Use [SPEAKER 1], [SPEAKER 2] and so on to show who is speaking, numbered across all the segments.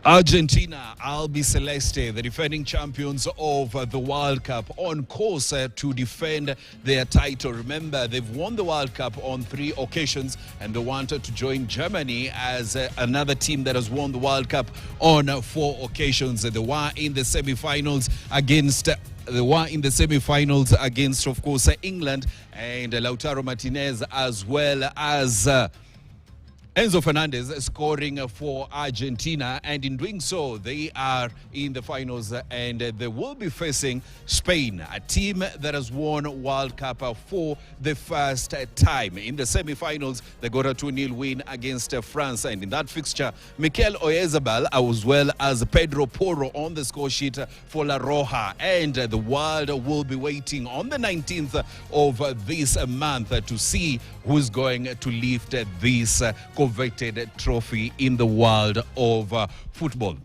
[SPEAKER 1] Argentina, Albi Celeste, the defending champions of the World Cup, on course to defend their title. Remember, they've won the World Cup on 3 occasions and they wanted to join Germany as another team that has won the World Cup on 4 occasions. They were in the semi-finals against of course, England, and Lautaro Martinez, as well as Enzo Fernandez scoring for Argentina, and in doing so they are in the finals and they will be facing Spain, a team that has won World Cup for the first time. In the semi-finals they got a 2-0 win against France, and in that fixture Mikel Oyarzabal as well as Pedro Porro on the score sheet for La Roja, and the world will be waiting on the 19th of this month to see who's going to lift this coveted trophy in the world of football.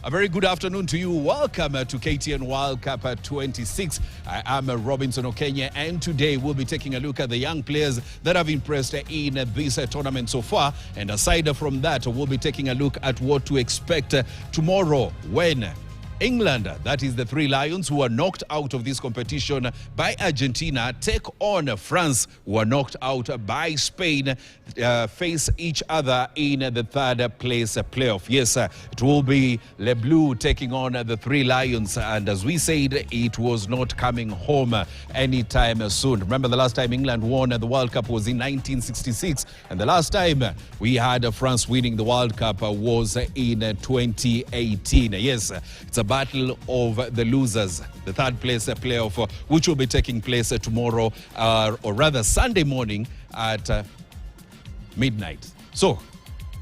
[SPEAKER 1] A very good afternoon to you. Welcome to KTN World Cup 26. I am Robinson Okenya, and today we'll be taking a look at the young players that have impressed in this tournament so far. And aside from that, we'll be taking a look at what to expect tomorrow when England, that is the 3 Lions who are knocked out of this competition by Argentina, take on France, who are knocked out by Spain, face each other in the 3rd place playoff. Yes, it will be Le Bleu taking on the 3 Lions, and as we said, it was not coming home anytime soon. Remember, the last time England won the World Cup was in 1966, and the last time we had France winning the World Cup was in 2018. Yes, it's a battle of the losers, the 3rd place playoff, which will be taking place tomorrow, or rather Sunday morning at midnight. So,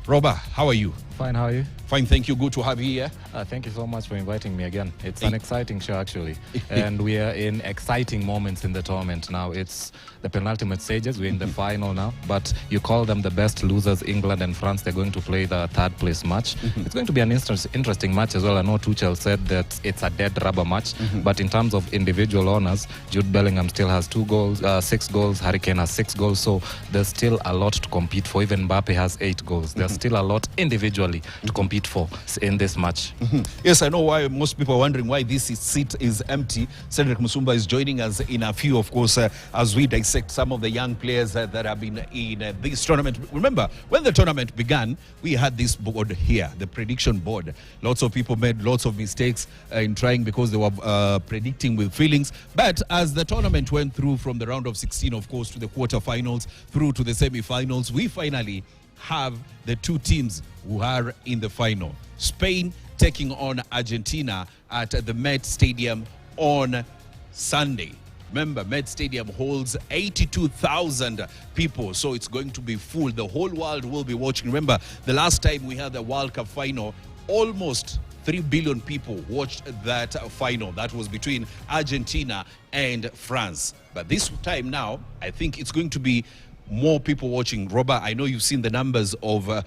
[SPEAKER 1] Robert, how are you?
[SPEAKER 2] Fine, how are you?
[SPEAKER 1] Fine, thank you. Good to have you here.
[SPEAKER 2] Thank you so much for inviting me again. It's an exciting show, actually. And we are in exciting moments in the tournament now. It's the penultimate stages. We're in the final now. But you call them the best losers, England and France. They're going to play the 3rd place match. It's going to be an interesting match as well. I know Tuchel said that it's a dead rubber match. But in terms of individual honors, Jude Bellingham still has 2 goals, 6 goals. Harry Kane has 6 goals. So there's still a lot to compete for. Even Mbappe has 8 goals. There's still a lot individually to compete for in this match.
[SPEAKER 1] Yes, I know why most people are wondering why this seat is empty. Cedric Musumba is joining us in a few, of course, as we dissect some of the young players that have been in this tournament. Remember, when the tournament began, we had this board here, the prediction board. Lots of people made lots of mistakes in trying because they were predicting with feelings. But as the tournament went through from the round of 16, of course, to the quarterfinals, through to the semi-finals, we finally have the 2 teams who are in the final. Spain taking on Argentina at the Met Stadium on Sunday. Remember, Met Stadium holds 82,000 people, so it's going to be full. The whole world will be watching. Remember, the last time we had the World Cup final, almost 3 billion people watched that final. That was between Argentina and France. But this time now, I think it's going to be more people watching. Robert, I know you've seen the numbers of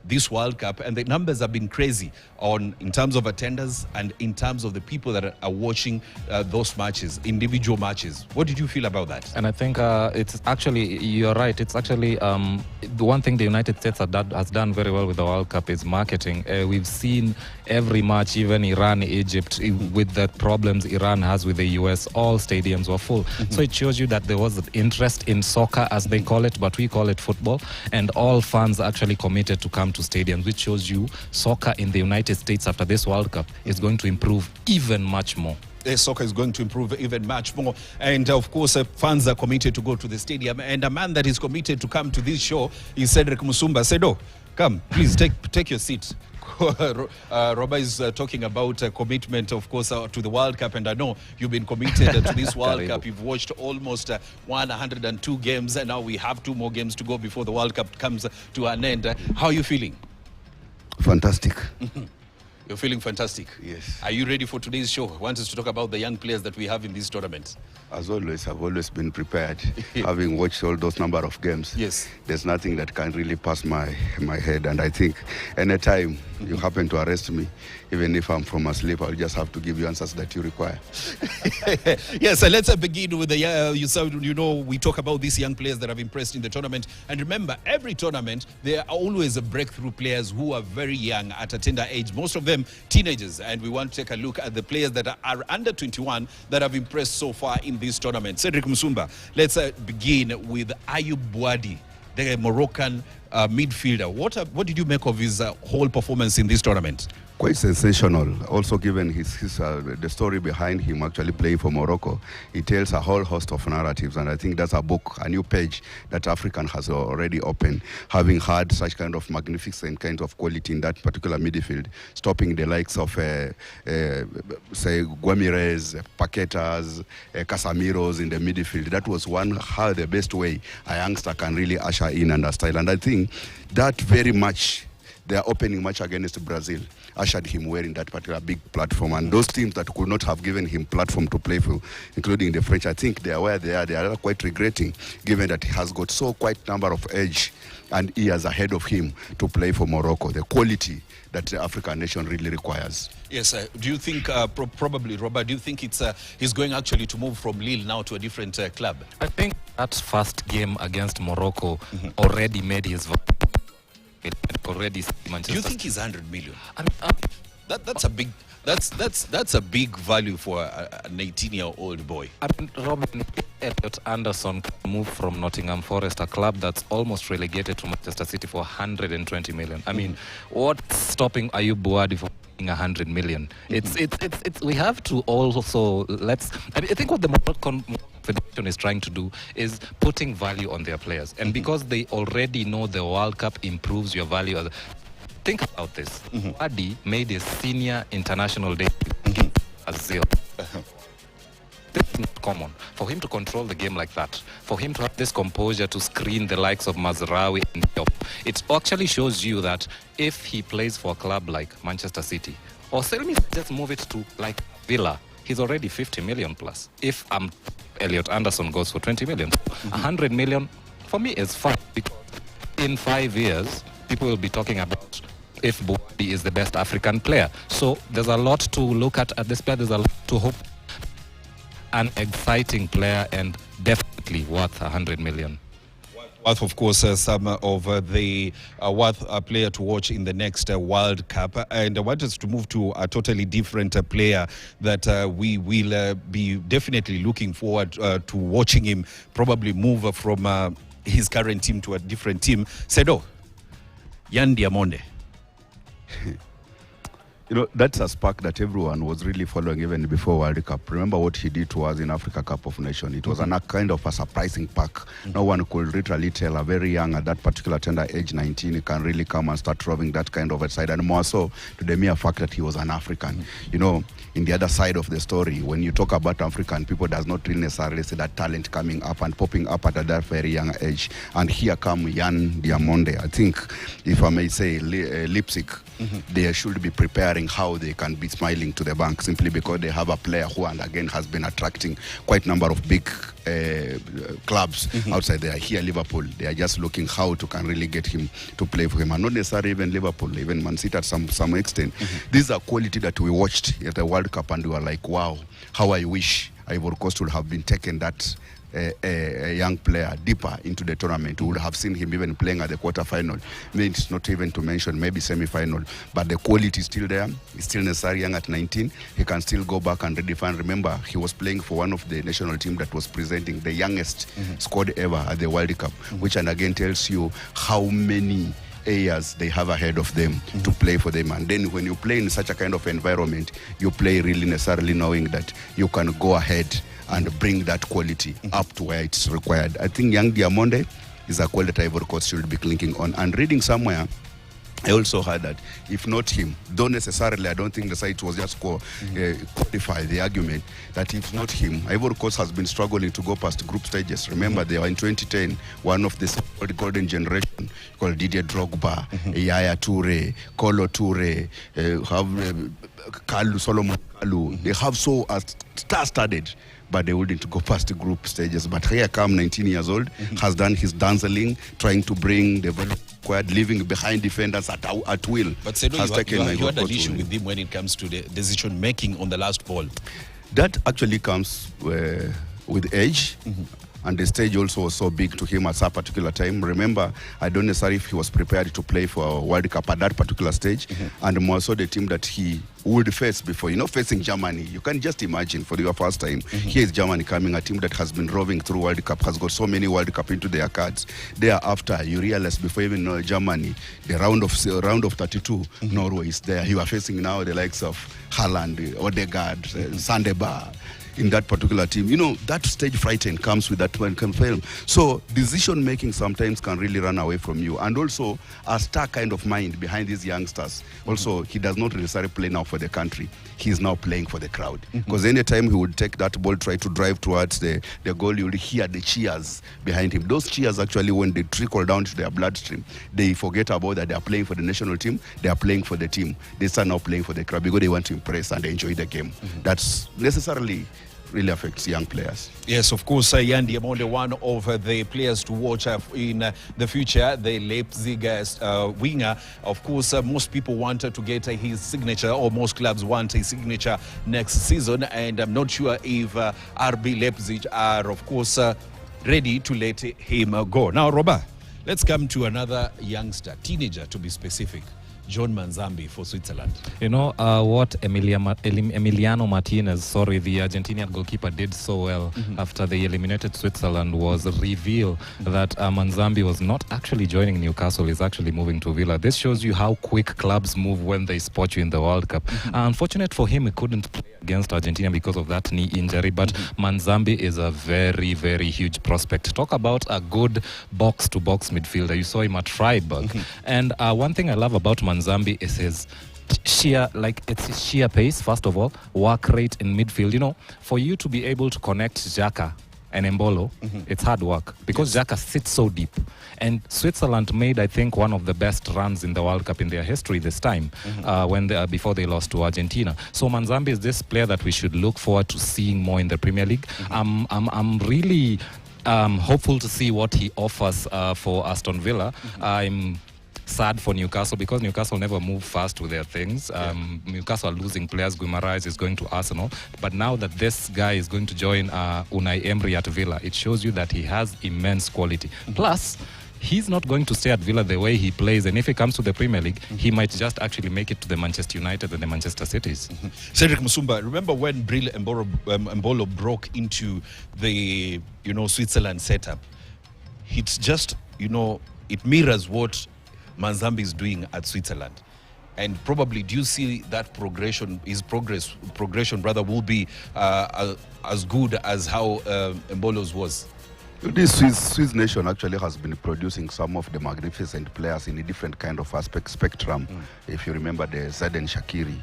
[SPEAKER 1] this World Cup, and the numbers have been crazy in terms of attendance and in terms of the people that are watching those matches, individual matches. What did you feel about that?
[SPEAKER 2] And I think it's actually, you're right, it's actually the one thing the United States has done very well with the World Cup is marketing. We've seen every match, even Iran, Egypt, with the problems Iran has with the US, all stadiums were full. So it shows you that there was interest in soccer, as they call it, but we call it football, and all fans actually committed to come to stadiums, which shows you soccer in the United States after this World Cup is going to improve even much more.
[SPEAKER 1] Soccer is going to improve even much more, and of course fans are committed to go to the stadium, and a man that is committed to come to this show is Cedric Musumba. Cedo, come, please take your seat. Robert is talking about commitment, of course, to the World Cup, and I know you've been committed to this World Cup. You've watched almost 102 games, and now we have 2 more games to go before the World Cup comes to an end. How are you feeling?
[SPEAKER 3] Fantastic.
[SPEAKER 1] You're feeling fantastic.
[SPEAKER 3] Yes.
[SPEAKER 1] Are you ready for today's show? I want us to talk about the young players that we have in this tournament.
[SPEAKER 3] As always, I've always been prepared. Having watched all those number of games,
[SPEAKER 1] Yes.
[SPEAKER 3] there's nothing that can really pass my head. And I think anytime you happen to arrest me, even if I'm from asleep, I'll just have to give you answers that you require.
[SPEAKER 1] Yes, let's begin with the, we talk about these young players that have impressed in the tournament. And remember, every tournament, there are always breakthrough players who are very young at a tender age, most of them teenagers. And we want to take a look at the players that are under 21 that have impressed so far in this tournament. Cedric Musumba, let's begin with Ayub Bouadi, the Moroccan midfielder. What did you make of his whole performance in this tournament?
[SPEAKER 3] Quite sensational. Also, given the story behind him actually playing for Morocco, he tells a whole host of narratives, and I think that's a book, a new page that African has already opened. Having had such kind of magnificent kind of quality in that particular midfield, stopping the likes of say Guamirez, Paquetas, Casemiros in the midfield. That was how the best way a youngster can really usher in under style, and I think that very much. Their opening match against Brazil ushered him wearing that particular big platform. And those teams that could not have given him platform to play for, including the French, I think they are where they are. They are quite regretting, given that he has got so quite number of age and years ahead of him to play for Morocco. The quality that the African nation really requires.
[SPEAKER 1] Yes, do you think, probably, Robert, do you think he's going actually to move from Lille now to a different club?
[SPEAKER 2] I think that first game against Morocco already made his already Manchester.
[SPEAKER 1] Do you think he's 100 million?
[SPEAKER 2] I mean,
[SPEAKER 1] that's a big value for an 18-year-old boy.
[SPEAKER 2] I mean, Robin Elliot Anderson moved from Nottingham Forest, a club that's almost relegated to Manchester City, for 120 million. I mean, what's stopping Ayub Bouadi from 100 million? It's we have to also I think what the Moroccan Federation is trying to do is putting value on their players, and because they already know the World Cup improves your value. Think about this. Bouadi made his senior international debut as zero. This is not common. For him to control the game like that, for him to have this composure to screen the likes of Mazraoui and Diop, it actually shows you that if he plays for a club like Manchester City, or just move it to like Villa, he's already 50 million plus. If Elliot Anderson goes for 20 million, 100 million for me is fine, because in 5 years, people will be talking about if Bouadi is the best African player. So there's a lot to look at this player. There's a lot to hope. An exciting player, and definitely worth 100 million.
[SPEAKER 1] Worth, of course, some of the worth a player to watch in the next World Cup. And I want us to move to a totally different player that we will be definitely looking forward to watching him probably move from his current team to a different team. Sedo, Yan Diamonde.
[SPEAKER 3] You know, that's a spark that everyone was really following even before World Cup. Remember what he did to us in Africa Cup of Nations. It was a kind of a surprising pack. No one could literally tell a very young at that particular tender age, 19, he can really come and start throwing that kind of a side. And more so to the mere fact that he was an African. You know, in the other side of the story, when you talk about African, people does not really necessarily see that talent coming up and popping up at that very young age. And here come Yan Diamonde. I think, if I may say, Leipzig, they should be preparing how they can be smiling to the bank, simply because they have a player who, and again, has been attracting quite a number of big clubs outside there. Here, Liverpool, they are just looking how to can really get him to play for him, and not necessarily even Liverpool, even Man City at some extent. These are quality that we watched at the World Cup, and we were like, wow, how I wish Ivory Coast would have been taken that a young player deeper into the tournament. We would have seen him even playing at the quarterfinal. Maybe it's not even to mention maybe semi-final, but the quality is still there. He's still necessary, young at 19. He can still go back and redefine. Remember, he was playing for one of the national team that was presenting the youngest squad ever at the World Cup, which and again tells you how many years they have ahead of them to play for them. And then when you play in such a kind of environment, you play really necessarily knowing that you can go ahead and bring that quality up to where it's required. I think young Diamonde is a quality that Ivory Coast should be clinking on. And reading somewhere, I also heard that if not him, though necessarily I don't think the site was just qualify the argument that if not him, Ivory Coast has been struggling to go past group stages. Remember, they were in 2010, one of the so-called golden generation called Didier Drogba, Yaya Toure, Kolo Toure, Kalu, Solomon Kalu. They have so star-studded, but they wouldn't go past the group stages. But here come 19 years old, has done his dazzling, trying to bring the squad, leaving behind defenders at will.
[SPEAKER 1] But Sedo, you had an issue with him when it comes to the decision making on the last ball.
[SPEAKER 3] That actually comes with age. And the stage also was so big to him at that particular time. Remember, I don't necessarily if he was prepared to play for a World Cup at that particular stage, and more so the team that he would face before. Facing Germany, you can just imagine for your first time. Here is Germany coming, a team that has been roving through World Cup, has got so many World Cup into their cards. Thereafter, you realize before even Germany, the round of 32, Norway is there. You are facing now the likes of Haaland, Odegaard, Sandeba. In that particular team, that stage frighten comes with that one film. So decision making sometimes can really run away from you, and also a star kind of mind behind these youngsters. Also, he does not necessarily play now for the country. He's now playing for the crowd, because anytime he would take that ball, try to drive towards the goal, you would hear the cheers behind him. Those cheers actually, when they trickle down to their bloodstream, they forget about that they are playing for the national team. They are playing for the team. They start now playing for the crowd because they want to impress and enjoy the game. That's necessarily really affects young players.
[SPEAKER 1] Yes, of course, Yandi Amonde, one of the players to watch in the future, the Leipzig winger. Of course, most people wanted to get his signature, or most clubs want his signature next season, and I'm not sure if RB Leipzig are, of course, ready to let him go. Now, Roba, let's come to another youngster, teenager to be specific. John Manzambi for Switzerland.
[SPEAKER 2] What Emiliano Martinez, the Argentinian goalkeeper, did so well after they eliminated Switzerland was reveal that Manzambi was not actually joining Newcastle, he's actually moving to Villa. This shows you how quick clubs move when they spot you in the World Cup. Unfortunate for him, he couldn't play against Argentina because of that knee injury, but Manzambi is a very, very huge prospect. Talk about a good box-to-box midfielder. You saw him at Freiburg. And one thing I love about Manzambi is his sheer pace, first of all, work rate in midfield. For you to be able to connect Xhaka and Embolo, it's hard work because Xhaka sits so deep. And Switzerland made, I think, one of the best runs in the World Cup in their history this time, before they lost to Argentina. So Manzambi is this player that we should look forward to seeing more in the Premier League. I'm really hopeful to see what he offers for Aston Villa. I'm sad for Newcastle because Newcastle never move fast with their things. Newcastle are losing players. Guimaraes is going to Arsenal, but now that this guy is going to join Unai Emery at Villa, it shows you that he has immense quality. Plus, he's not going to stay at Villa the way he plays, and if he comes to the Premier League, he might just actually make it to the Manchester United and the Manchester Cities.
[SPEAKER 1] Cedric Musumba, remember when Bril Embolo broke into the Switzerland setup? It's just it mirrors what Manzambi is doing at Switzerland, and probably do you see that his progression rather will be as good as how Embolo's was?
[SPEAKER 3] This Swiss nation actually has been producing some of the magnificent players in a different kind of spectrum. If you remember the Xherdan Shaqiri,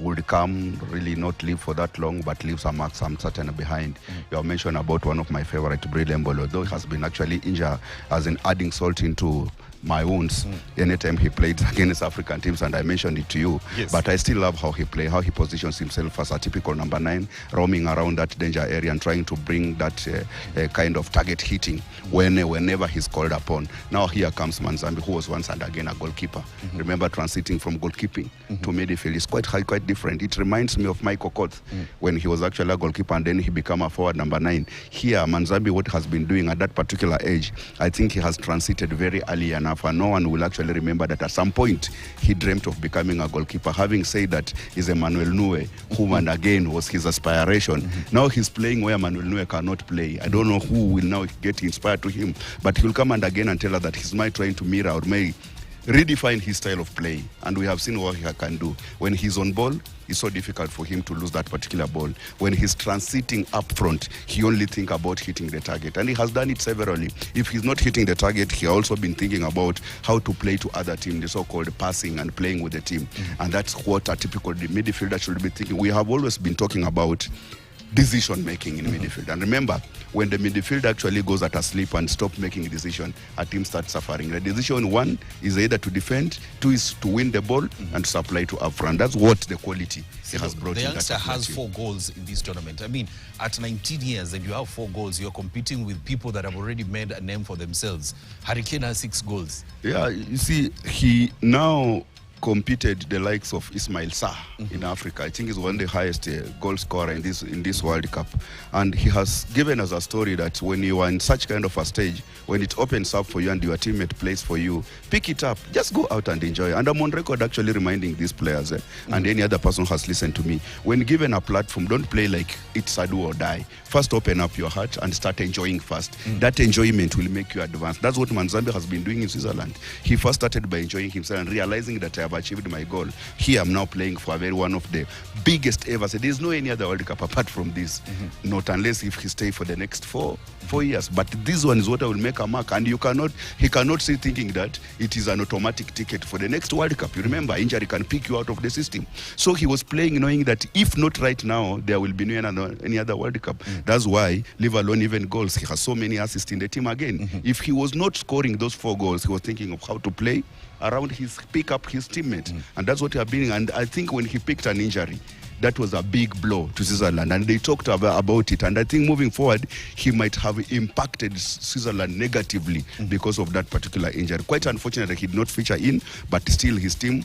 [SPEAKER 3] would come, really not live for that long, but leave some certain behind. You have mentioned about one of my favorite, Bril Embolo, though he has been actually injured, as in adding salt into my wounds anytime he played against African teams, and I mentioned it to you.
[SPEAKER 1] Yes.
[SPEAKER 3] But I still love how he plays, how he positions himself as a typical number 9, roaming around that danger area and trying to bring that kind of target hitting whenever he's called upon. Now here comes Manzambi, who was once and again a goalkeeper. Remember, transiting from goalkeeping to midfield is quite different. It reminds me of Michael Koth when he was actually a goalkeeper and then he became a forward number 9. Here, Manzambi, what has been doing at that particular age, I think he has transited very early enough, and no one will actually remember that at some point he dreamt of becoming a goalkeeper. Having said that, is Emmanuel Nue, whom and again was his aspiration. Now he's playing where Emmanuel Nue cannot play. I don't know who will now get inspired to him, but he'll come and again and tell us that he's trying to mirror or may redefined his style of play, and we have seen what he can do. When he's on ball, it's so difficult for him to lose that particular ball. When he's transiting up front, he only think about hitting the target, and he has done it severally. If he's not hitting the target, he also been thinking about how to play to other teams, the so-called passing and playing with the team, and that's what a typical midfielder should be thinking. We have always been talking about decision making in midfield, and remember, when the midfield actually goes at asleep and stop making a decision, a team starts suffering. The decision, one is either to defend, two is to win the ball and to supply to up front. That's what the quality he has brought.
[SPEAKER 1] The
[SPEAKER 3] in
[SPEAKER 1] youngster
[SPEAKER 3] that
[SPEAKER 1] has
[SPEAKER 3] team.
[SPEAKER 1] 4 goals in this tournament. I mean, at 19 years and you have 4 goals, you're competing with people that have already made a name for themselves. Harry Kane has 6 goals.
[SPEAKER 3] Yeah, you see, he now competed the likes of Ismail Sarr in Africa. I think he's one of the highest goal scorer in this World Cup. And he has given us a story that when you are in such kind of a stage, when it opens up for you and your teammate plays for you, pick it up. Just go out and enjoy. And I'm on record actually reminding these players and any other person who has listened to me, when given a platform, don't play like it's a do or die. First open up your heart and start enjoying first. That enjoyment will make you advance. That's what Manzambe has been doing in Switzerland. He first started by enjoying himself and realizing that I have achieved my goal. Here I'm now playing for one of the biggest ever. So there's no any other World Cup apart from this. Not unless if he stay for the next four years. But this one is what I will make a mark. And he cannot say thinking that it is an automatic ticket for the next World Cup. You remember, injury can pick you out of the system. So he was playing knowing that if not right now, there will be no any other World Cup. That's why, leave alone even goals, he has so many assists in the team again. If he was not scoring those 4 goals, he was thinking of how to play around pick up his teammate. And that's what he has been. And I think when he picked an injury, that was a big blow to Switzerland, and they talked about it. And I think moving forward, he might have impacted Switzerland negatively because of that particular injury. Quite unfortunate that he did not feature in, but still his team,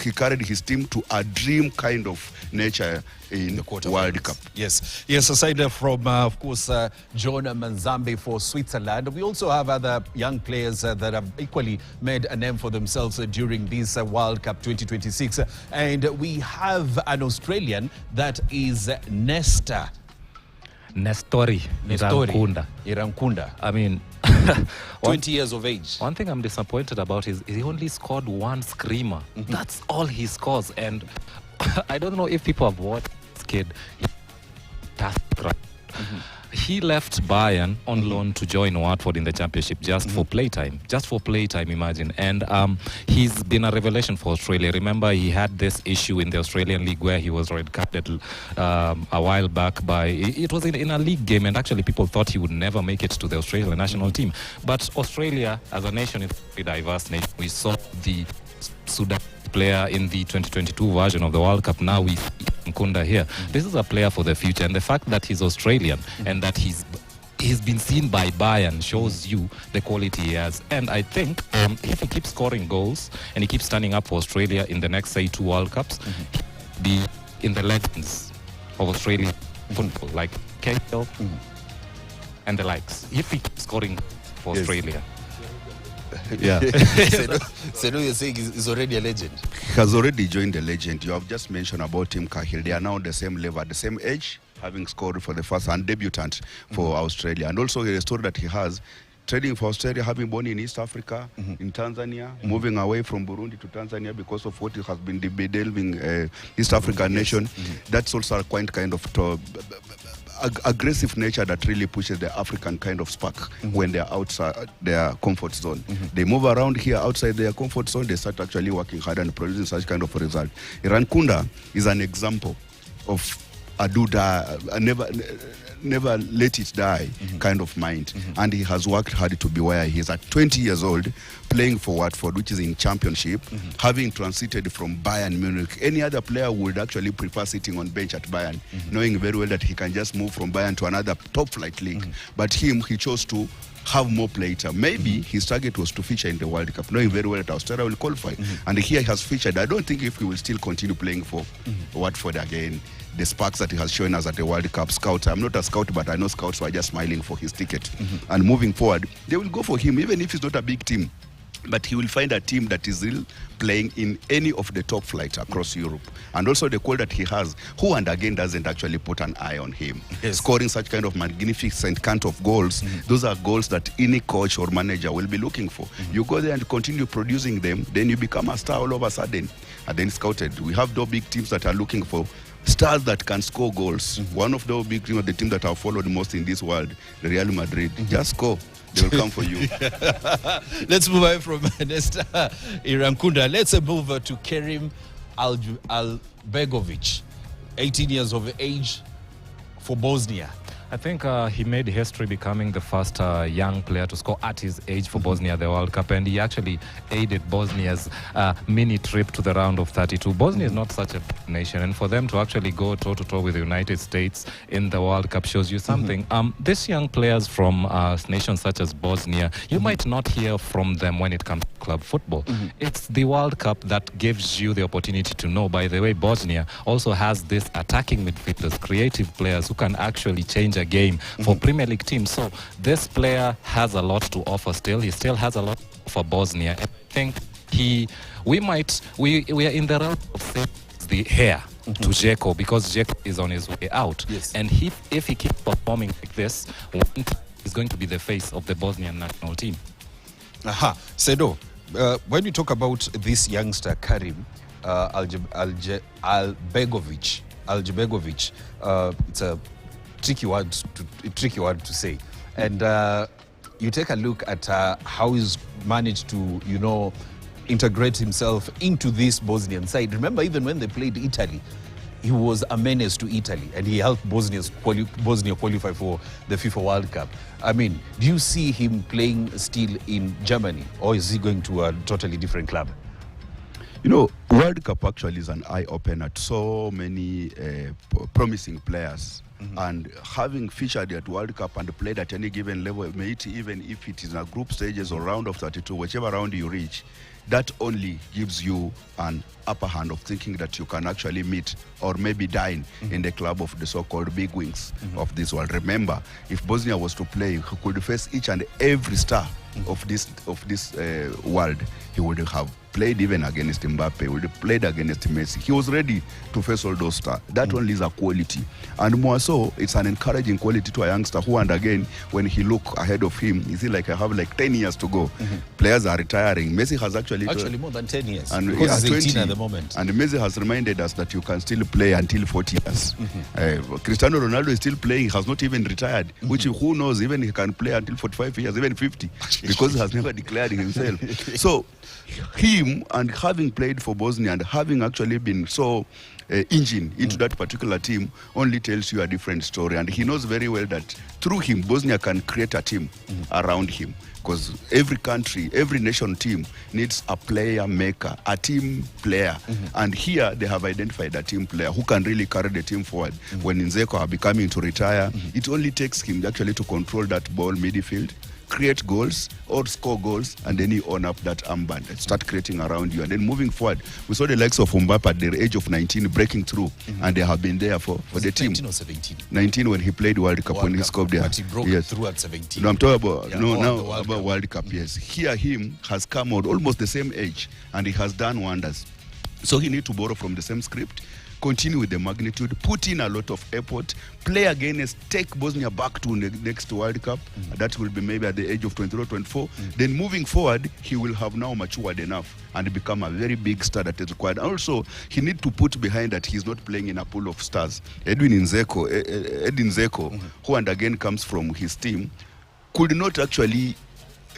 [SPEAKER 3] he carried his team to a dream kind of nature in the World Cup.
[SPEAKER 1] Yes, aside from, of course, John Manzambe for Switzerland, we also have other young players that have equally made a name for themselves during this World Cup 2026. And we have an Australian that is Nestor.
[SPEAKER 2] Nestori
[SPEAKER 1] Irankunda.
[SPEAKER 2] I mean,
[SPEAKER 1] 20 years of age.
[SPEAKER 2] One thing I'm disappointed about is he only scored 1 screamer. That's all he scores. And I don't know if people have watched this kid. He left Bayern on loan to join Watford in the Championship just for playtime. Just for playtime, imagine. And he's been a revelation for Australia. Remember, he had this issue in the Australian League where he was red carded a while back by... It was in a league game, and actually people thought he would never make it to the Australian national team. But Australia, as a nation, is a very diverse nation. We saw the Sudan player in the 2022 version of the World Cup. Now we see Nkunda here. This is a player for the future, and the fact that he's Australian and that he's been seen by Bayern shows you the quality he has. And I think if he keeps scoring goals and he keeps standing up for Australia in the next, say, 2 World Cups, he'll be in the legends of Australian football, like KL and the likes. If he keeps scoring for Australia.
[SPEAKER 3] Yeah.
[SPEAKER 1] Senu, you're saying he's already a legend.
[SPEAKER 3] He has already joined the legend. You have just mentioned about Tim Cahill. They are now on the same level, at the same age, having scored for the first and debutant for Australia. And also the story that he has, trading for Australia, having born in East Africa, in Tanzania, moving away from Burundi to Tanzania because of what has been bedeviling East African nation. That's also quite kind of aggressive nature that really pushes the African kind of spark when they're outside their comfort zone. They move around here outside their comfort zone, they start actually working hard and producing such kind of a result. Irankunda is an example of a never let it die kind of mind. And he has worked hard to be where he is at 20 years old, playing for Watford, which is in Championship, having transited from Bayern Munich. Any other player would actually prefer sitting on bench at Bayern, knowing very well that he can just move from Bayern to another top flight league. But he chose to have more play time. Maybe his target was to feature in the World Cup, knowing very well that Australia will qualify. And here he has featured. I don't think if he will still continue playing for Watford again, the sparks that he has shown us at the World Cup. Scouts, I'm not a scout, but I know scouts were just smiling for his ticket. And moving forward, they will go for him, even if it's not a big team. but he will find a team that is still playing in any of the top flights across Europe. And also the quality that he has, who and again doesn't actually put an eye on him.
[SPEAKER 1] Yes.
[SPEAKER 3] Scoring such kind of magnificent count of goals, those are goals that any coach or manager will be looking for. You go there and continue producing them, then you become a star all of a sudden. And then scouted. We have those big teams that are looking for stars that can score goals. One of those big teams, the team that I've followed most in this world, the Real Madrid, just score. They will come for you.
[SPEAKER 1] Let's move away from Nesta Irankunda. Let's move to Kerim Albegovic, 18 years of age for Bosnia.
[SPEAKER 2] I think he made history becoming the first young player to score at his age for Bosnia the World Cup, and he actually aided Bosnia's mini trip to the round of 32. Bosnia is not such a big nation, and for them to actually go toe-to-toe with the United States in the World Cup shows you something. These young players from nations such as Bosnia, you might not hear from them when it comes to club football. It's the World Cup that gives you the opportunity to know. By the way, Bosnia also has this attacking midfielders, creative players who can actually change a game for Premier League teams. So this player has a lot to offer still. He still has a lot for Bosnia. And I think we are in the realm of saying the heir to Dzeko, because Dzeko is on his way out.
[SPEAKER 1] Yes.
[SPEAKER 2] And if he keeps performing like this, he's going to be the face of the Bosnian national team.
[SPEAKER 1] Sedo, when you talk about this youngster, Kerim Albegovic, it's a tricky word to say, and you take a look at how he's managed to integrate himself into this Bosnian side. Remember, even when they played Italy, he was a menace to Italy, and he helped Bosnia qualify for the FIFA World Cup. I mean, do you see him playing still in Germany, or is he going to a totally different club?
[SPEAKER 3] World Cup actually is an eye-opener to so many promising players. And having featured at World Cup and played at any given level, even if it is in a group stages or round of 32, whichever round you reach, that only gives you an upper hand of thinking that you can actually meet or maybe dine in the club of the so-called big wings of this world. Remember, if Bosnia was to play, he could face each and every star of this world. He would have played even against Mbappe, he would have played against Messi. He was ready to face all those stars. That only is a quality. And more so, it's an encouraging quality to a youngster who, and again, when he look ahead of him, you see like I have like 10 years to go. Players are retiring. Messi has actually
[SPEAKER 1] more than 10 years.
[SPEAKER 3] And
[SPEAKER 1] because he's 18
[SPEAKER 3] 20
[SPEAKER 1] at the moment.
[SPEAKER 3] And Messi has reminded us that you can still play until 40 years. Cristiano Ronaldo is still playing. He has not even retired, which who knows, even he can play until 45 years, even 50, because he has never declared himself. So him, and having played for Bosnia and having actually been so engine into that particular team, only tells you a different story. And he knows very well that through him, Bosnia can create a team around him. Because every country, every nation team needs a player maker, a team player. And here they have identified a team player who can really carry the team forward. When Dzeko are becoming to retire, it only takes him actually to control that ball midfield, create goals or score goals, and then you own up that armband and start creating around you. And then moving forward, we saw the likes of Mbappe at the age of 19 breaking through, and they have been there for the team.
[SPEAKER 1] 19 or 17?
[SPEAKER 3] 19 when he played World Cup, when he scored there.
[SPEAKER 1] But he broke through at 17.
[SPEAKER 3] No, I'm talking about World Cup, yes. Here him has come out almost the same age, and he has done wonders. So he need to borrow from the same script, continue with the magnitude, put in a lot of effort, play against, take Bosnia back to the next World Cup. That will be maybe at the age of 23 or 24. Then moving forward, he will have now matured enough and become a very big star that is required. Also, he need to put behind that he's not playing in a pool of stars. Edin Dzeko, who and again comes from his team, could not actually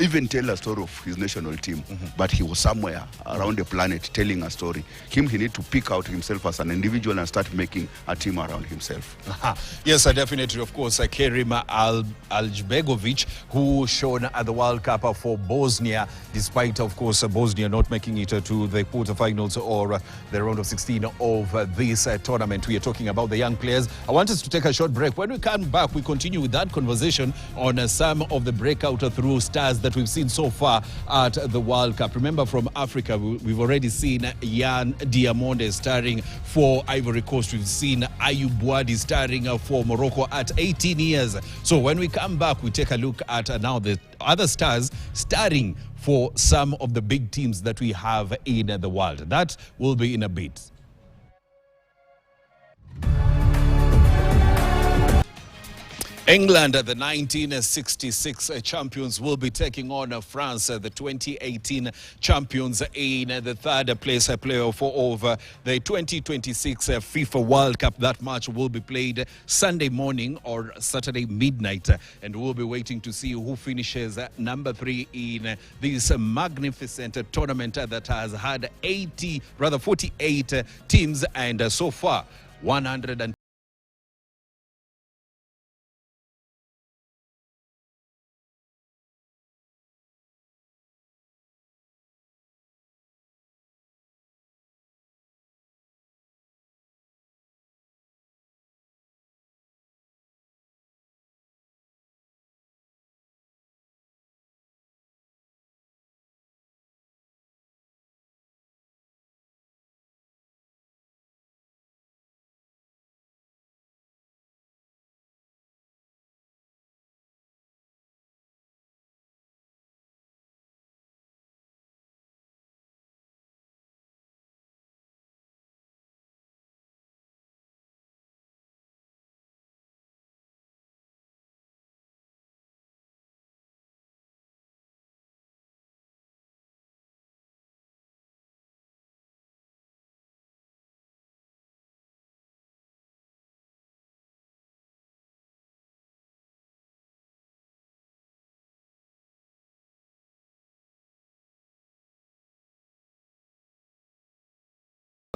[SPEAKER 3] even tell a story of his national team, but he was somewhere around the planet telling a story. He need to pick out himself as an individual and start making a team around himself.
[SPEAKER 1] Yes, definitely. Of course, Kerim Albegovic, who shone at the World Cup for Bosnia, despite, of course, Bosnia not making it to the quarterfinals or the round of 16 of this tournament. We are talking about the young players. I want us to take a short break. When we come back, we continue with that conversation on some of the breakout through stars that we've seen so far at the World Cup. Remember, from Africa, we've already seen Yan Diamonde starring for Ivory Coast. We've seen Ayub Wadi starring for Morocco at 18 years. So when we come back, we take a look at now the other stars starring for some of the big teams that we have in the world. That will be in a bit. England, the 1966 champions, will be taking on France, the 2018 champions, in the third place playoff over the 2026 FIFA World Cup. That match will be played Sunday morning or Saturday midnight, and we'll be waiting to see who finishes number 3 in this magnificent tournament that has had 48 teams, and so far 100.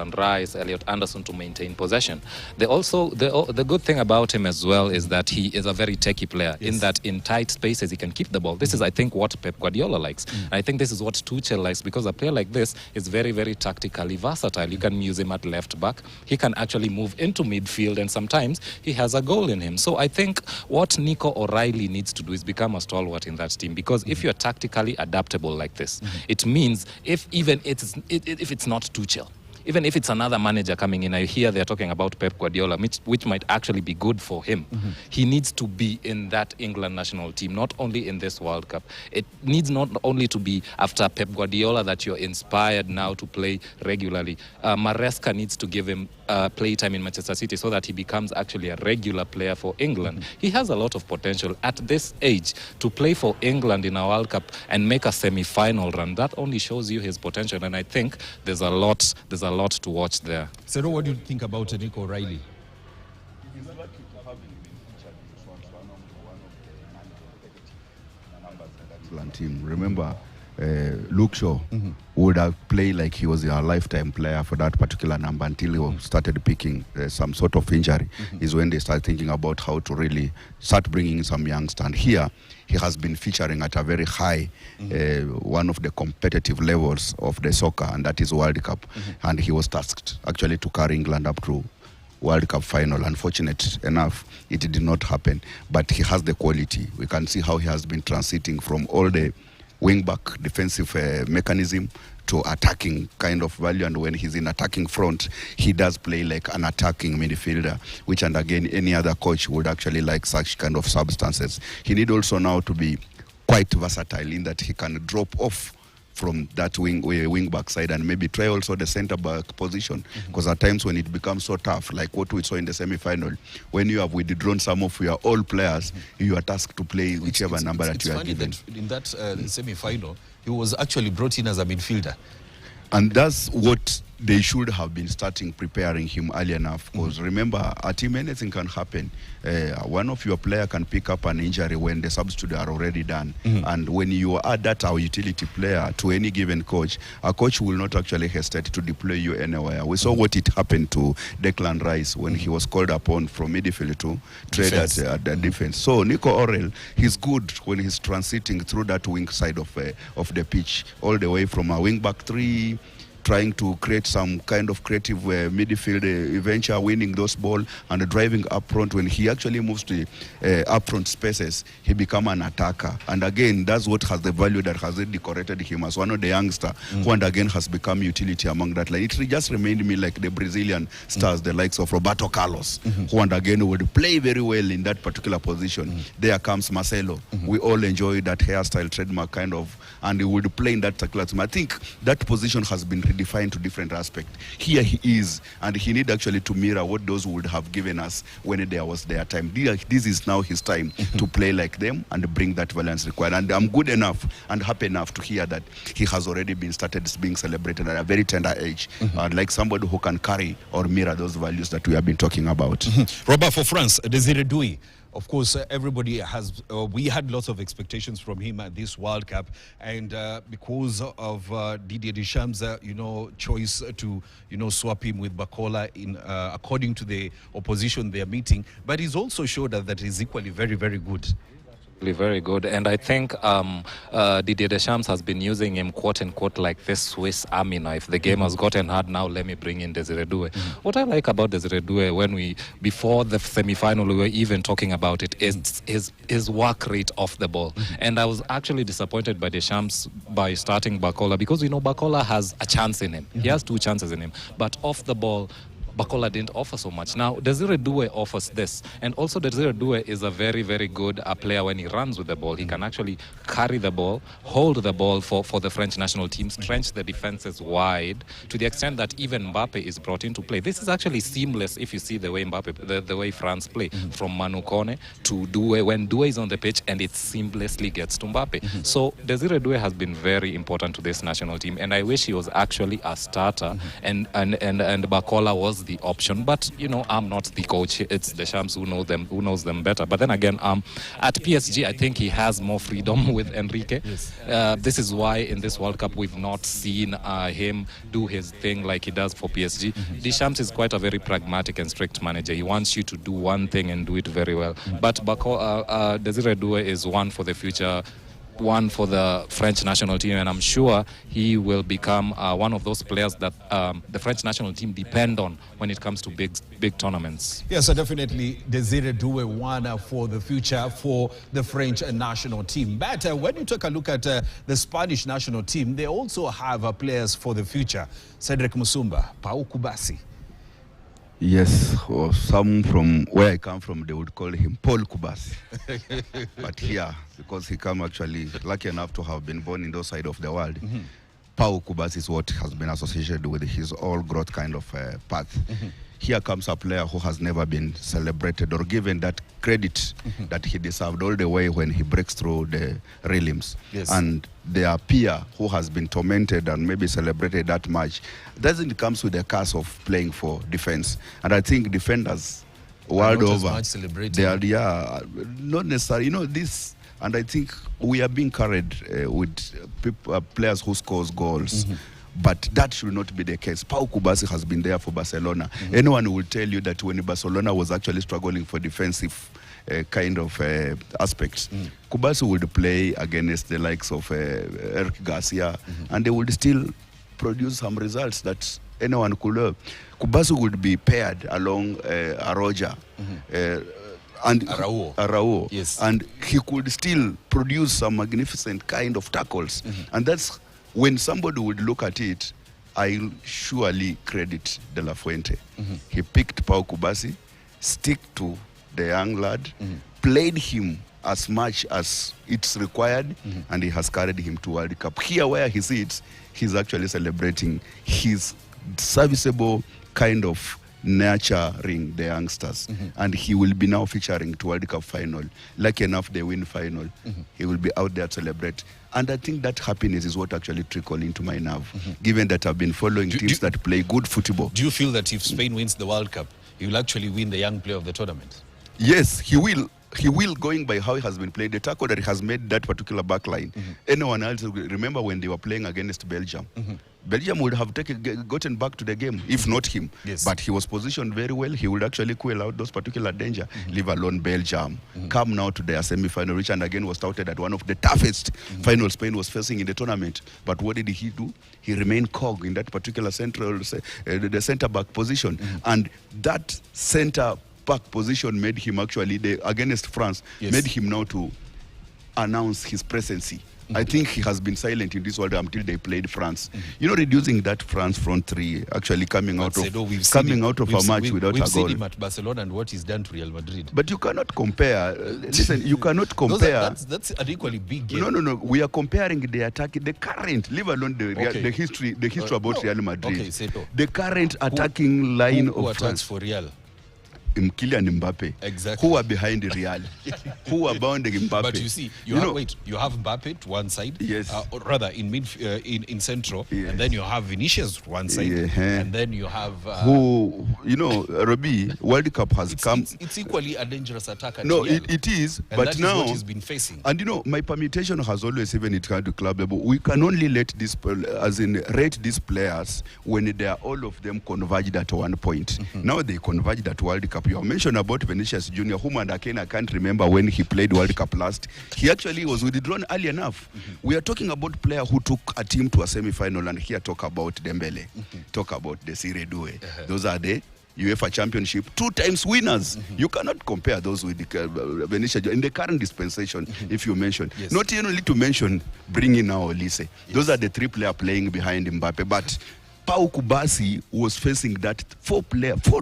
[SPEAKER 2] And Rice, Elliot Anderson to maintain possession. The good thing about him as well is that he is a very techie player. Yes. In that in tight spaces he can keep the ball. This is, I think, what Pep Guardiola likes. I think this is what Tuchel likes, because a player like this is very, very tactically versatile. You can use him at left back. He can actually move into midfield, and sometimes he has a goal in him. So I think what Nico O'Reilly needs to do is become a stalwart in that team, because if you're tactically adaptable like this, it means if it's not Tuchel, even if it's another manager coming in, I hear they're talking about Pep Guardiola, which might actually be good for him. He needs to be in that England national team, not only in this World Cup. It needs not only to be after Pep Guardiola that you're inspired now to play regularly. Maresca needs to give him play time in Manchester City so that he becomes actually a regular player for England. He has a lot of potential at this age to play for England in a World Cup and make a semi-final run. That only shows you his potential, and I think there's a lot to watch there.
[SPEAKER 1] So what do you think about Nico O'Reilly?
[SPEAKER 3] Team. Remember, Luke Shaw would have played like he was a lifetime player for that particular number until he started picking some sort of injury. Is when they start thinking about how to really start bringing some youngsters. And here, he has been featuring at a very high, one of the competitive levels of the soccer, and that is World Cup. And he was tasked actually to carry England up to World Cup final. Unfortunate enough, it did not happen, but he has the quality. We can see how he has been transiting from all the wing-back defensive mechanism to attacking kind of value, and when he's in attacking front, he does play like an attacking midfielder, which, and again, any other coach would actually like such kind of substances. He need also now to be quite versatile in that he can drop off from that wing back side and maybe try also the center back position, because at times when it becomes so tough, like what we saw in the semi-final, when you have withdrawn some of your all players, you are tasked to play whichever number that you are given.
[SPEAKER 1] That in that semi-final, he was actually brought in as a midfielder.
[SPEAKER 3] And that's what they should have been starting preparing him early enough, because remember, a team, anything can happen. One of your player can pick up an injury when the substitutes are already done. And when you add that our utility player to any given coach, a coach will not actually hesitate to deploy you anywhere. We saw what it happened to Declan Rice when he was called upon from midfield to trade at the defense. So Nico O'Reilly, he's good when he's transiting through that wing side of the pitch, all the way from a wing back three, trying to create some kind of creative midfield venture, winning those ball and driving up front. When he actually moves to up front spaces, he become an attacker. And again, that's what has the value that has decorated him as one of the youngster who and again has become utility among that line. It just reminded me like the Brazilian stars, the likes of Roberto Carlos, who and again would play very well in that particular position. There comes Marcelo. We all enjoy that hairstyle trademark kind of, and he would play in that particular team. I think that position has been redefined to different aspects. Here he is, and he need actually to mirror what those would have given us when there was their time. This is now his time to play like them and bring that balance required. And I'm good enough and happy enough to hear that he has already been started being celebrated at a very tender age, like somebody who can carry or mirror those values that we have been talking about.
[SPEAKER 1] Robert, for France, Desiree Doué. Of course, everybody has, we had lots of expectations from him at this World Cup, and because of Didier Deschamps' choice to, swap him with Bakola in, according to the opposition they're meeting, but he's also showed that he's equally very, very good.
[SPEAKER 2] Very good, and I think Didier Deschamps has been using him quote unquote like this Swiss Army knife. The game has gotten hard, now let me bring in Desiree Doué. What I like about Desiree Doué, before the semi-final we were even talking about it, is his work rate off the ball. And I was actually disappointed by Deschamps by starting Bakola, because Bakola has a chance in him. He has 2 chances in him, but off the ball Bakola didn't offer so much. Now, Desiree Doué offers this. And also, Desiree Doué is a very, very good player when he runs with the ball. He can actually carry the ball, hold the ball for the French national team, stretch the defenses wide to the extent that even Mbappe is brought into play. This is actually seamless if you see the way Mbappe, the way France play, from Manu Kone to Doué. When Doué is on the pitch, and it seamlessly gets to Mbappe. So, Desiree Doué has been very important to this national team. And I wish he was actually a starter and Bakola was the option, but I'm not the coach. It's Deschamps who knows them better. But then again, at PSG, I think he has more freedom with Enrique. Yes. This is why in this World Cup we've not seen him do his thing like he does for PSG. Deschamps is quite a very pragmatic and strict manager. He wants you to do one thing and do it very well. But Desiree Doué is one for the future, one for the French national team, and I'm sure he will become one of those players that the French national team depend on when it comes to big tournaments.
[SPEAKER 1] Yes, so definitely Desiree Doué, one for the future for the French national team. But when you take a look at the Spanish national team, they also have players for the future. Cedric Musumba, Pau Kubasi.
[SPEAKER 3] Yes, or some from where I come from, they would call him Paul Kubasi. But here, because he come actually lucky enough to have been born in those side of the world, Pau Kubasi is what has been associated with his all growth kind of path. Here comes a player who has never been celebrated or given that credit that he deserved all the way when he breaks through the realms. Yes. And their peer who has been tormented and maybe celebrated that much doesn't come with the curse of playing for defense. And I think defenders world over, they are not necessarily, this. And I think we are being carried with players who scores goals. But that should not be the case. Pau Kubasi has been there for Barcelona. Anyone will tell you that when Barcelona was actually struggling for defensive kind of aspects, Kubasi would play against the likes of Eric Garcia, and they would still produce some results that anyone could love. Kubasi would be paired along Aroja. And Araujo. Yes. And he could still produce some magnificent kind of tackles. And that's when somebody would look at it, I'll surely credit De La Fuente. He picked Pau Kubasi, stick to the young lad, played him as much as it's required, and he has carried him to World Cup. Here where he sits, he's actually celebrating his serviceable kind of nurturing the youngsters, and he will be now featuring to World Cup final. Lucky enough, they win final. He will be out there to celebrate, and I think that happiness is what actually trickled into my nerve. Given that I've been following teams that play good football.
[SPEAKER 1] Do you feel that if Spain wins the World Cup, he will actually win the young player of the tournament?
[SPEAKER 3] Yes, he will. He will, going by how he has been played, the tackle that he has made that particular back line. Anyone else, remember when they were playing against Belgium, Belgium would have gotten back to the game, if not him.
[SPEAKER 1] Yes.
[SPEAKER 3] But he was positioned very well. He would actually quell out those particular danger, leave alone Belgium. Come now to their semi-final, which and again was touted at one of the toughest finals Spain was facing in the tournament. But what did he do? He remained cog in that particular the centre-back position. And that centre-back position made him actually, against France, made him now to announce his presence. I think he has been silent in this world until they played France. Reducing that France front three, actually coming out of a match without a goal.
[SPEAKER 1] We've seen him at Barcelona and what he's done to Real Madrid.
[SPEAKER 3] But you cannot compare. Listen, you cannot compare.
[SPEAKER 1] That's an equally big game.
[SPEAKER 3] No. We are comparing the attack, the current, leave alone the history about Real Madrid. The current attacking line
[SPEAKER 1] who
[SPEAKER 3] of France.
[SPEAKER 1] for Real?
[SPEAKER 3] Kylian Mbappe,
[SPEAKER 1] exactly.
[SPEAKER 3] Who are behind Real, who are bounding Mbappe.
[SPEAKER 1] But you see, you have Mbappe to one side,
[SPEAKER 3] yes,
[SPEAKER 1] or rather in central,
[SPEAKER 3] yes,
[SPEAKER 1] and then you have Vinicius to one side, and then you have
[SPEAKER 3] Robbie. World Cup has come.
[SPEAKER 1] It's equally a dangerous attack.
[SPEAKER 3] No, it is,
[SPEAKER 1] and
[SPEAKER 3] but
[SPEAKER 1] that
[SPEAKER 3] now
[SPEAKER 1] is what he's been facing.
[SPEAKER 3] And my permutation has always, even it had to club level, we can only rate these players when they are all of them converged at one point. Now they converged at World Cup. You have mentioned about Vinicius Junior, whom and again I can't remember when he played World Cup last. He actually was withdrawn early enough. We are talking about player who took a team to a semi-final, and here talk about Dembele, talk about Desire Doué. Those are the UEFA Championship 2 times winners. You cannot compare those with Vinicius in the current dispensation. If you mention, not only to mention bringing now Olise. Those are the 3 players playing behind Mbappe, but Pau Kubasi was facing that 4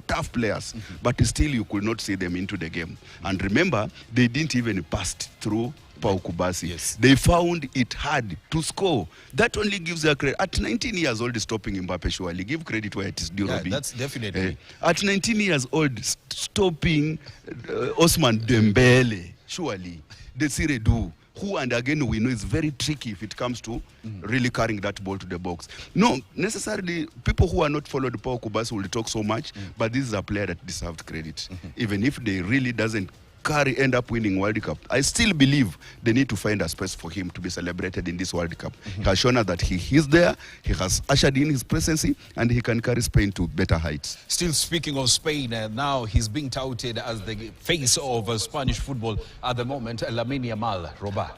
[SPEAKER 3] tough players, but still you could not see them into the game. And remember, they didn't even pass through Pau Kubasi. They found it hard to score. That only gives a credit. At 19 years old, stopping Mbappe, surely give credit where it is due.
[SPEAKER 1] That's definitely.
[SPEAKER 3] At 19 years old, stopping Osman Dembele, surely. Desire Doué, who and again we know is very tricky if it comes to really carrying that ball to the box. No, necessarily people who are not followed Pau Kubasi will talk so much, but this is a player that deserves credit. Even if they really doesn't end up winning World Cup, I still believe they need to find a space for him to be celebrated in this World Cup. He has shown us that he is there, he has ushered in his presence, and he can carry Spain to better heights.
[SPEAKER 1] Still speaking of Spain, now he's being touted as the face of Spanish football at the moment, Lamine Yamal, Roba.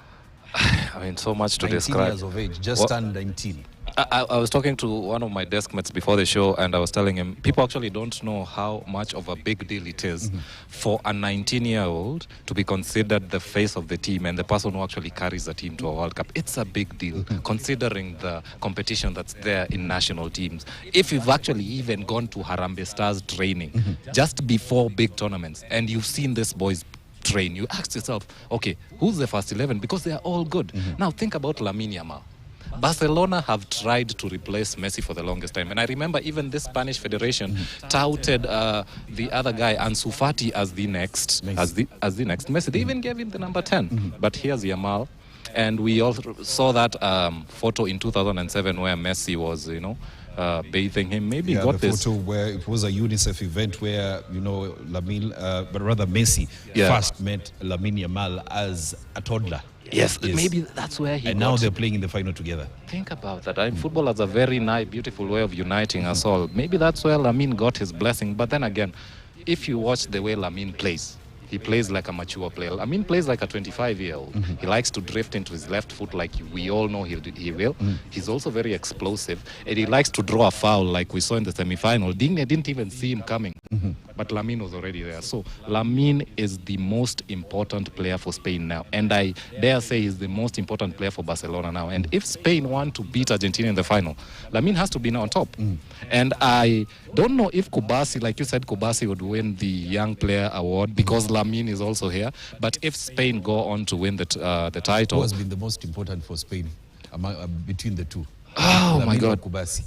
[SPEAKER 2] I mean, so much to
[SPEAKER 1] 19
[SPEAKER 2] describe.
[SPEAKER 1] years of age, just turned 19.
[SPEAKER 2] I was talking to one of my desk mates before the show, and I was telling him, people actually don't know how much of a big deal it is for a 19-year-old to be considered the face of the team and the person who actually carries the team to a World Cup. It's a big deal, considering the competition that's there in national teams. If you've actually even gone to Harambee Stars training just before big tournaments, and you've seen this boys train, you ask yourself, okay, who's the first 11? Because they are all good. Now think about Lamine Yamal. Barcelona have tried to replace Messi for the longest time, and I remember even the Spanish Federation touted the other guy, Ansu Fati, as the next Messi. They even gave him the number 10. But here's Yamal, and we also saw that photo in 2007 where Messi was, bathing him. Maybe got
[SPEAKER 1] the
[SPEAKER 2] this
[SPEAKER 1] photo where it was a UNICEF event where Messi first met Lamine Yamal as a toddler.
[SPEAKER 2] Yes, maybe that's where he.
[SPEAKER 1] And now they're playing in the final together.
[SPEAKER 2] Think about that. Football has a very nice, beautiful way of uniting us all. Maybe that's where Lamine got his blessing. But then again, if you watch the way Lamine plays, he plays like a mature player. Lamine plays like a 25-year-old. He likes to drift into his left foot like we all know he will. He's also very explosive. And he likes to draw a foul like we saw in the semi-final. Digne didn't even see him coming. But Lamine was already there. So Lamine is the most important player for Spain now. And I dare say he's the most important player for Barcelona now. And if Spain want to beat Argentina in the final, Lamine has to be now on top. And I don't know if Kubasi, like you said, Kubasi would win the Young Player Award because Lamine is also here. But if Spain go on to win the title...
[SPEAKER 1] Who has been the most important for Spain between the two?
[SPEAKER 2] Oh,
[SPEAKER 1] Lamine
[SPEAKER 2] my God.
[SPEAKER 1] Or Kubasi?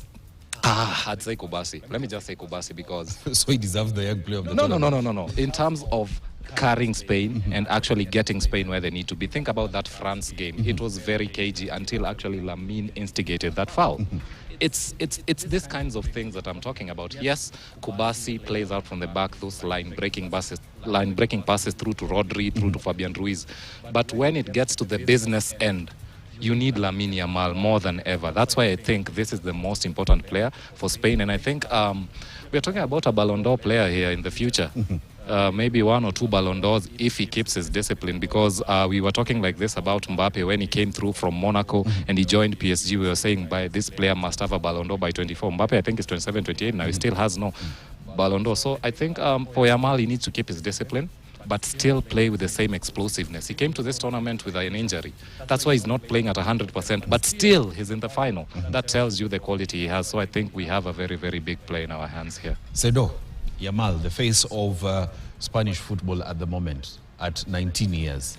[SPEAKER 2] I'd say Kubasi. Let me just say Kubasi because...
[SPEAKER 1] So he deserves the Young Player of the
[SPEAKER 2] tournament. No. In terms of carrying Spain and actually getting Spain where they need to be. Think about that France game. It was very cagey until actually Lamine instigated that foul. It's these kinds of things that I'm talking about. Yes, Kubasi plays out from the back, those line-breaking passes through to Rodri, through to Fabian Ruiz. But when it gets to the business end, you need Lamine Yamal more than ever. That's why I think this is the most important player for Spain. And I think we're talking about a Ballon d'Or player here in the future. Maybe 1 or 2 Ballon d'Ors if he keeps his discipline, because we were talking like this about Mbappe when he came through from Monaco and he joined PSG. We were saying this player must have a Ballon d'Or by 24. Mbappe, I think, is 27, 28 now. He still has no Ballon d'Or. So I think for Yamal, he needs to keep his discipline, but still play with the same explosiveness. He came to this tournament with an injury. That's why he's not playing at 100%, but still he's in the final. That tells you the quality he has. So I think we have a very, very big play in our hands here.
[SPEAKER 1] Sedo, Yamal, the face of Spanish football at the moment, at 19 years.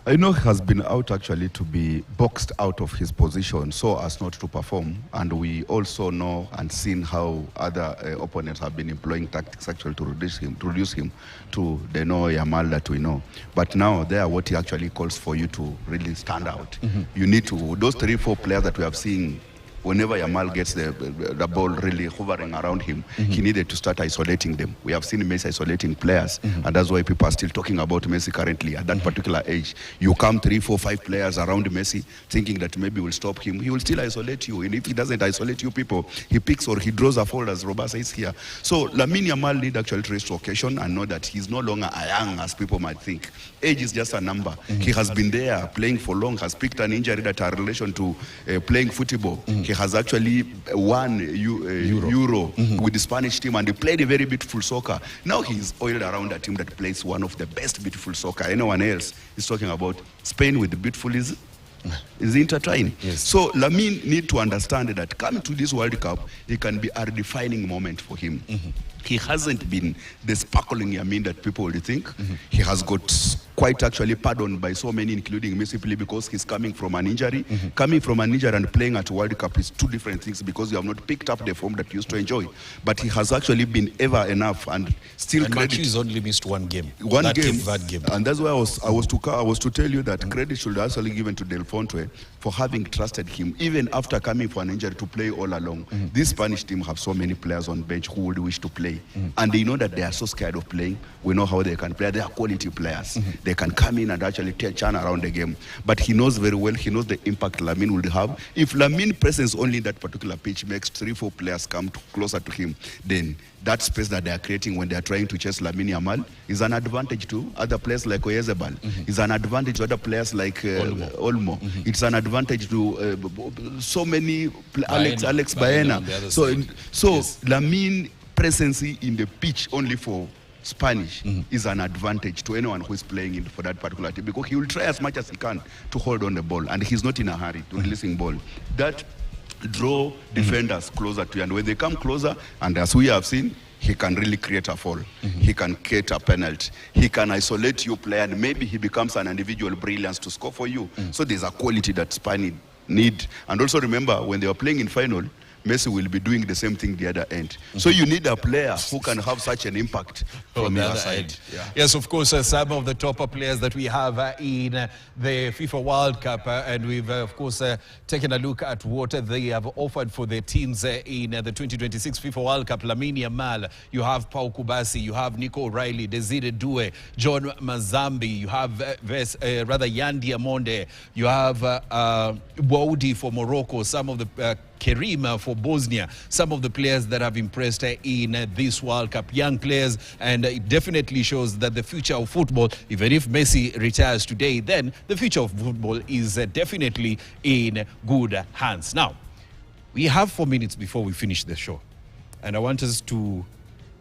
[SPEAKER 3] I know he has been out actually to be boxed out of his position so as not to perform, and we also know and seen how other opponents have been employing tactics actually to reduce him to the Yamal that we know. But now there, what he actually calls for you to really stand out. You need to, those 3-4 players that we have seen, whenever Yamal gets the ball really hovering around him, he needed to start isolating them. We have seen Messi isolating players, and that's why people are still talking about Messi currently at that particular age. You come 3, 4, 5 players around Messi thinking that maybe we'll stop him. He will still isolate you, and if he doesn't isolate you people, he picks or he draws a foul, as Robert says here. So Lamine Yamal need actually to raise to occasion and know that he's no longer a young as people might think. Age is just a number. He has been there playing for long, has picked an injury that has relation to playing football. He has actually won Euro with the Spanish team, and he played a very beautiful soccer. Now he's oiled around a team that plays one of the best beautiful soccer. Anyone else is talking about Spain with the beautiful is intertwined.
[SPEAKER 1] Yes.
[SPEAKER 3] So Lamine need to understand that coming to this World Cup, it can be a defining moment for him. He hasn't been the sparkling Yamin that people would think. He has got quite actually pardoned by so many, including me, simply because he's coming from an injury. Coming from an injury and playing at World Cup is 2 different things, because you have not picked up the form that you used to enjoy. But he has actually been ever enough, and still credit.
[SPEAKER 1] He's only missed one game.
[SPEAKER 3] That
[SPEAKER 1] game.
[SPEAKER 3] And that's why I was to tell you that credit should also be given to Del Fonte for having trusted him, even after coming for an injury, to play all along. This Spanish team have so many players on bench who would wish to play. And they know that they are so scared of playing. We know how they can play. They are quality players. They can come in and actually turn around the game. But he knows very well, he knows the impact Lamine will have. If Lamine presence only in that particular pitch makes 3-4 players come closer to him, then that space that they are creating when they are trying to chase Lamine Yamal is an advantage to other players like Oyarzabal. It's an advantage to other players like Olmo. It's an advantage to so many Alex Baena. So Lamine presence in the pitch only for Spanish is an advantage to anyone who is playing for that particular team, because he will try as much as he can to hold on the ball, and he's not in a hurry to releasing ball. That draw defenders closer to you, and when they come closer, and as we have seen, he can really create a foul. He can create a penalty. He can isolate your player, and maybe he becomes an individual brilliance to score for you. So there's a quality that Spain need. And also remember, when they are playing in final, Messi will be doing the same thing the other end. So you need a player who can have such an impact from the other side.
[SPEAKER 1] Yes, of course, some of the top players that we have in the FIFA World Cup, and we've, of course, taken a look at what they have offered for their teams in the 2026 FIFA World Cup. Lamine Yamal, you have Pau Kubasi, you have Nico O'Reilly, Desire Doué, John Mazambi, you have Yan Diamonde, you have Boudi for Morocco, some of the Kerim for Bosnia, some of the players that have impressed in this World Cup, young players, and it definitely shows that the future of football, even if Messi retires today, then the future of football is definitely in good hands. Now, we have 4 minutes before we finish the show, and I want us to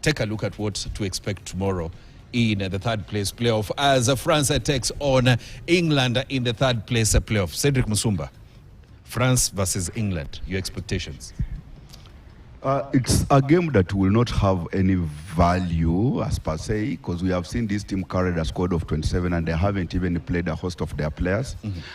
[SPEAKER 1] take a look at what to expect tomorrow in the third place playoff as France takes on England in the third place playoff. Cedric Musumba, France versus England, your expectations?
[SPEAKER 3] It's a game that will not have any value as per se, because we have seen this team carried a squad of 27 and they haven't even played a host of their players.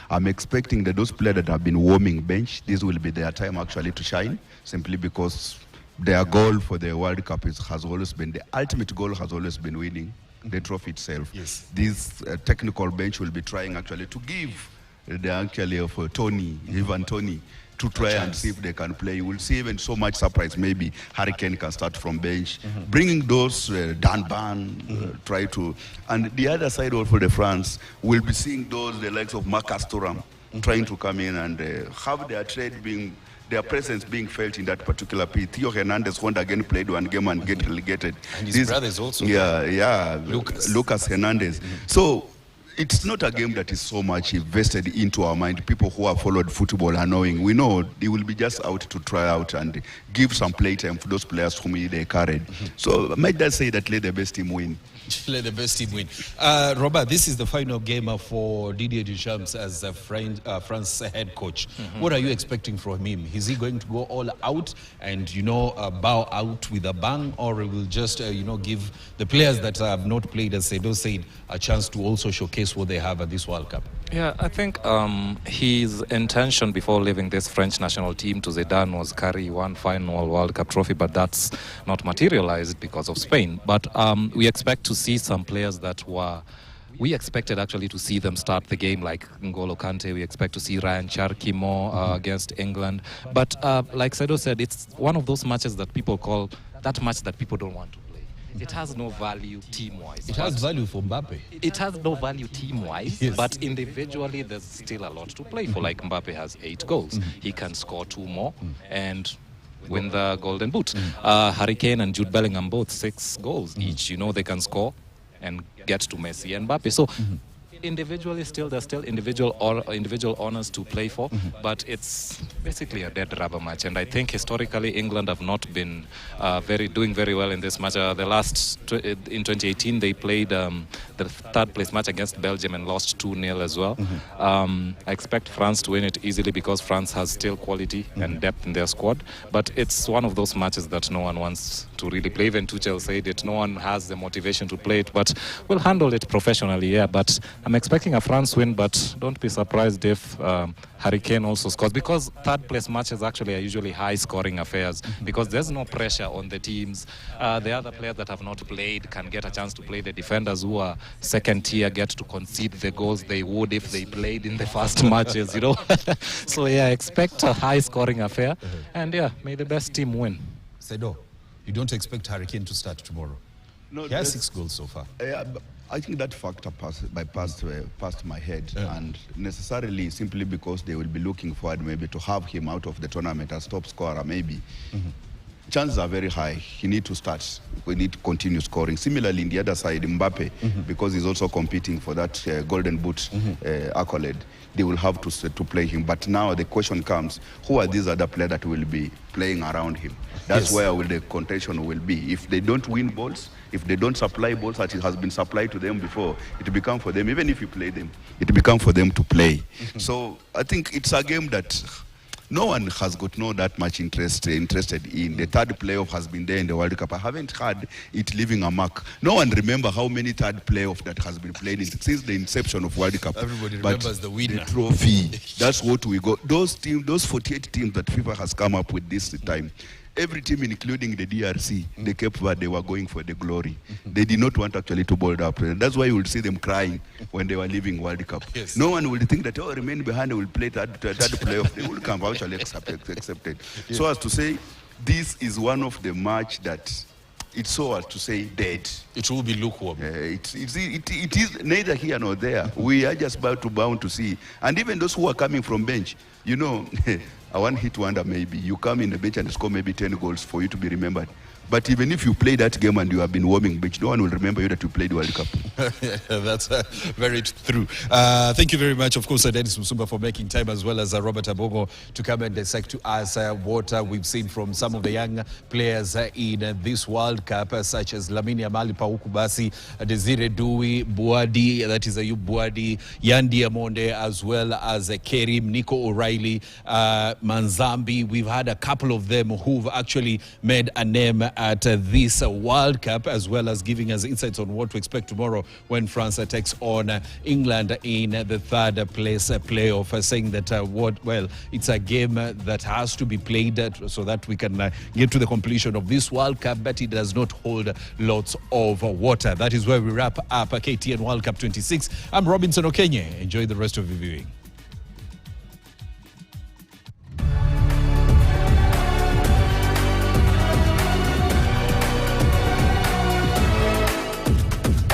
[SPEAKER 3] I'm expecting that those players that have been warming bench, this will be their time actually to shine, simply because their goal for the World Cup has always been, the ultimate goal has always been winning the trophy itself.
[SPEAKER 1] Yes.
[SPEAKER 3] This technical bench will be trying actually to give the actually of Ivan Tony, to try and see if they can play. You will see even so much surprise. Maybe Hurricane can start from bench, bringing those Dan Ban, try to, and the other side also the France will be seeing those the likes of Marcus Thuram, trying to come in and have their presence being felt in that particular pitch. Theo Hernandez won't again played one game and get relegated.
[SPEAKER 1] And his brother is also
[SPEAKER 3] Lucas Hernandez. So it's not a game that is so much invested into our mind. People who have followed football are knowing. We know they will be just out to try out and give some playtime for those players whom they carried. So I might just say that let the best team win.
[SPEAKER 1] Let the best team win. Robert, this is the final game for Didier Deschamps as France head coach. What are you expecting from him? Is he going to go all out and, bow out with a bang, or will just, give the players that have not played, as Sedo said, a chance to also showcase what they have at this World Cup?
[SPEAKER 2] Yeah, I think his intention before leaving this French national team to Zidane was carry one final World Cup trophy, but that's not materialized because of Spain. But we expect to see some players that we expected actually to see them start the game, like N'Golo Kante. We expect to see Ryan Cherki more against England. But like Sedo said, it's one of those matches that people call that match that people don't want to play. It has no value team-wise.
[SPEAKER 1] It has value for Mbappe.
[SPEAKER 2] It has no value team-wise,
[SPEAKER 1] yes.
[SPEAKER 2] But individually there's still a lot to play for. Like Mbappe has 8 goals. He can score 2 more and win the Golden Boot. Harry Kane and Jude Bellingham both 6 goals each. They can score and get to Messi and Mbappe. So individually there's still individual honors to play for, but it's basically a dead rubber match. And I think historically England have not been doing very well in this match. In 2018 they played the 3rd place match against Belgium and lost 2-0 as well. I expect France to win it easily because France has still quality and depth in their squad, but it's one of those matches that no one wants to really play. Even Tuchel said it, no one has the motivation to play it, but we'll handle it professionally, but I'm expecting a France win, but don't be surprised if Harry Kane also scores, because 3rd place matches actually are usually high scoring affairs because there's no pressure on the teams. The other players that have not played can get a chance to play. The defenders who are 2nd tier get to concede the goals they would if they played in the first matches, So expect a high scoring affair, and may the best team win.
[SPEAKER 1] Sedo, you don't expect Harry Kane to start tomorrow?
[SPEAKER 3] No,
[SPEAKER 1] he has 6 goals so far.
[SPEAKER 3] I think that factor passed my head, and necessarily simply because they will be looking forward maybe to have him out of the tournament as top scorer maybe. Chances are very high. He need to start. We need to continue scoring. Similarly, in the other side, Mbappe, because he's also competing for that Golden Boot accolade, they will have to play him. But now the question comes, who are these other players that will be playing around him? That's where the contention will be. If they don't win balls, if they don't supply balls that it has been supplied to them before, it becomes for them, even if you play them, it becomes for them to play. So I think it's a game that no one has got that much interested in. The 3rd playoff has been there in the World Cup. I haven't had it leaving a mark. No one remember how many 3rd playoff that has been played since the inception of World Cup.
[SPEAKER 1] Everybody remembers the winner.
[SPEAKER 3] The trophy. That's what we got. Those 48 teams that FIFA has come up with this time, every team, including the DRC, the Cape Verde, they were going for the glory. They did not want actually to bold up. That's why you will see them crying when they were leaving World Cup.
[SPEAKER 1] Yes.
[SPEAKER 3] No one will think that, remain behind, will play third playoff. They will come actually accepted. Yes. So as to say, this is one of the match that it's so as to say dead.
[SPEAKER 1] It will be lukewarm.
[SPEAKER 3] It is neither here nor there. We are just bound to see. And even those who are coming from bench, a one-hit wonder maybe. You come in the bench and score maybe 10 goals for you to be remembered. But even if you play that game and you have been warming bench, no one will remember you that you played World Cup.
[SPEAKER 1] That's very true. Thank you very much, of course, Dennis Musumba, for making time, as well as Robert Abogo, to come and dissect to us what we've seen from some of the young players in this World Cup, such as Lamine Yamal, Pauku Basi, Desire Dui, Buadi, that is Ayub Buadi, Yandi Amonde, as well as Kerim, Nico O'Reilly, Manzambi. We've had a couple of them who've actually made a name at this World Cup, as well as giving us insights on what to expect tomorrow when France takes on England in the 3rd place playoff, saying that it's a game that has to be played so that we can get to the completion of this World Cup, but it does not hold lots of water. That is where we wrap up KTN World Cup 26. I'm Robinson Okenye. Enjoy the rest of the viewing.